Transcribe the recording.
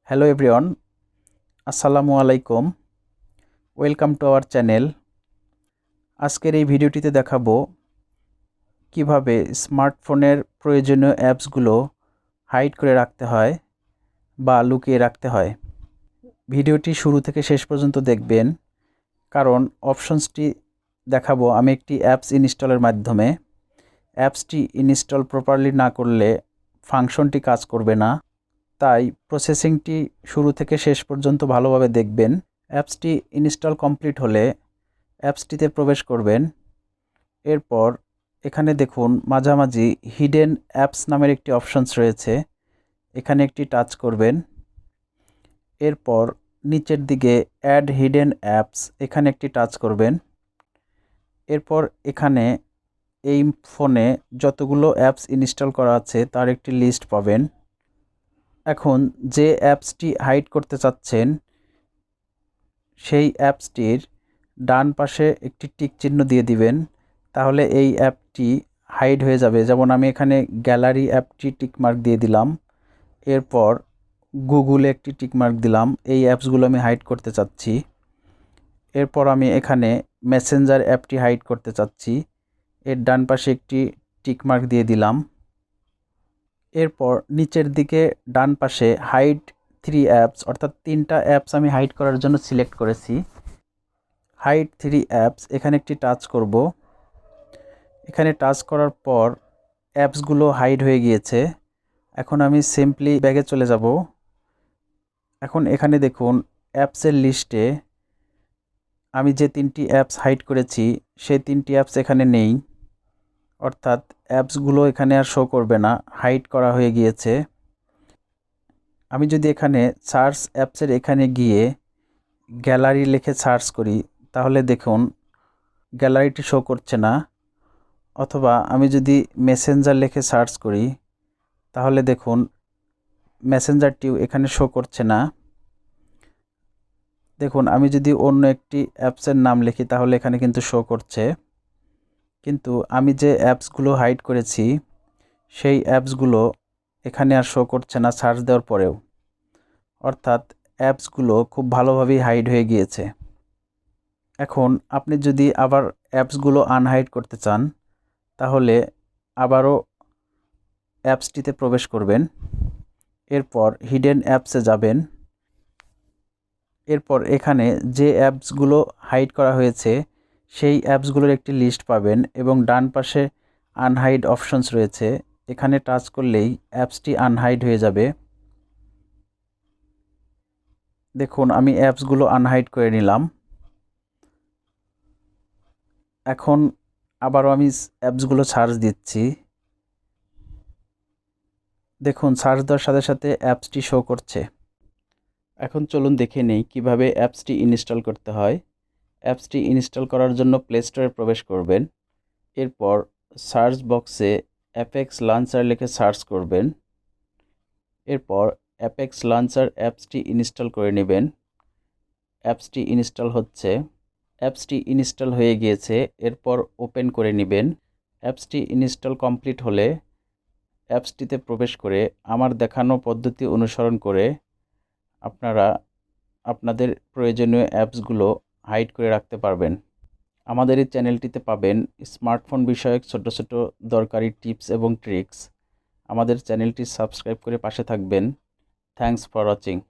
Hello everyone, আসসালামু আলাইকুম। Welcome to our channel. আজকের এই ভিডিওটিতে দেখাবো কিভাবে স্মার্টফোনের প্রয়োজনীয় অ্যাপসগুলো হাইড করে রাখতে হয় বা লুকিয়ে রাখতে হয়। ভিডিওটি শুরু থেকে শেষ পর্যন্ত দেখবেন, কারণ অপশনসটি দেখাবো আমি একটি অ্যাপস ইনস্টলের মাধ্যমে। অ্যাপসটি ইনস্টল প্রপারলি না করলে ফাংশনটি কাজ করবে না, তাই প্রসেসিংটি শুরু থেকে শেষ পর্যন্ত ভালোভাবে দেখবেন। অ্যাপসটি ইনস্টল কমপ্লিট হলে অ্যাপসটিতে প্রবেশ করবেন। এরপর এখানে দেখুন মাঝামাঝি হিডেন অ্যাপস নামের একটি অপশনস রয়েছে, এখানে একটি টাচ করবেন। এরপর নিচের দিকে অ্যাড হিডেন অ্যাপস, এখানে একটি টাচ করবেন। এরপর এখানে এই ফোনে যতগুলো অ্যাপস ইনস্টল করা আছে তার একটি লিস্ট পাবেন। এখন যে অ্যাপসটি হাইড করতে চাচ্ছেন সেই অ্যাপসটির ডান পাশে একটি টিক চিহ্ন দিয়ে দিবেন, তাহলে এই অ্যাপটি হাইড হয়ে যাবে। যেমন আমি এখানে গ্যালারি অ্যাপটি টিকমার্ক দিয়ে দিলাম, এরপর গুগলে একটি টিকমার্ক দিলাম, এই অ্যাপসগুলো আমি হাইড করতে চাচ্ছি। এরপর আমি এখানে মেসেঞ্জার অ্যাপটি হাইড করতে চাচ্ছি, এর ডান পাশে একটি টিকমার্ক দিয়ে দিলাম। এরপর নিচের দিকে ডান পাশে হাইড 3 অ্যাপস, অর্থাৎ 3টা অ্যাপস আমি হাইড করার জন্য সিলেক্ট করেছি। হাইড 3 অ্যাপস, এখানে একটি টাচ করব। এখানে টাচ করার পর অ্যাপসগুলো হাইড হয়ে গিয়েছে। এখন আমি সিম্পলি ব্যাগে চলে যাব। এখন এখানে দেখুন অ্যাপসের লিস্টে আমি যে 3টি অ্যাপস হাইড করেছি সেই 3টি অ্যাপস এখানে নেই, অর্থাৎ অ্যাপসগুলো এখানে আর শো করবে না, হাইড করা হয়ে গিয়েছে। আমি যদি এখানে সার্চ অ্যাপসের এখানে গিয়ে গ্যালারি লিখে সার্চ করি, তাহলে দেখুন গ্যালারিটি শো করছে না। অথবা আমি যদি মেসেঞ্জার লিখে সার্চ করি, তাহলে দেখুন মেসেঞ্জারটিও এখানে শো করছে না। দেখুন আমি যদি অন্য একটি অ্যাপসের নাম লিখি তাহলে এখানে কিন্তু শো করছে, কিন্তু আমি যে অ্যাপসগুলো হাইড করেছি সেই অ্যাপসগুলো এখানে আর শো করছে না সার্চ দেওয়ার পরেও, অর্থাৎ অ্যাপসগুলো খুব ভালোভাবেই হাইড হয়ে গিয়েছে। এখন আপনি যদি আবার অ্যাপসগুলো আনহাইড করতে চান, তাহলে আবারও অ্যাপসটিতে প্রবেশ করবেন। এরপর হিডেন অ্যাপসে যাবেন। এরপর এখানে যে অ্যাপসগুলো হাইড করা হয়েছে সেই অ্যাপসগুলোর একটি লিস্ট পাবেন এবং ডান পাশে আনহাইড অপশনস রয়েছে, এখানে টাচ করলেই অ্যাপসটি আনহাইড হয়ে যাবে। দেখুন আমি অ্যাপসগুলো আনহাইড করে নিলাম। এখন আবারও আমি অ্যাপসগুলো সার্চ দিচ্ছি। দেখুন সার্চ দেওয়ার সাথে সাথে অ্যাপসটি শো করছে। এখন চলুন দেখে নেই কিভাবে অ্যাপসটি ইনস্টল করতে হয়। অ্যাপসটি ইনস্টল করার জন্য প্লে স্টোরে প্রবেশ করবেন। এরপর সার্চ বক্সে অ্যাপেক্স লঞ্চার লিখে সার্চ করবেন। এরপর অ্যাপেক্স লঞ্চার অ্যাপসটি ইনস্টল করে নেবেন। অ্যাপসটি ইনস্টল হচ্ছে। অ্যাপসটি ইনস্টল হয়ে গিয়েছে, এরপর ওপেন করে নেবেন। অ্যাপসটি ইনস্টল কমপ্লিট হলে অ্যাপসটিতে প্রবেশ করে আমার দেখানো পদ্ধতি অনুসরণ করে আপনারা আপনাদের প্রয়োজনীয় অ্যাপসগুলো হাইড করে রাখতে পারবেন। আমাদের এই চ্যানেলটিতে পাবেন স্মার্টফোন বিষয়ক ছোট ছোট দরকারি টিপস এবং ট্রিক্স। আমাদের চ্যানেলটি সাবস্ক্রাইব করে পাশে থাকবেন। Thanks for watching.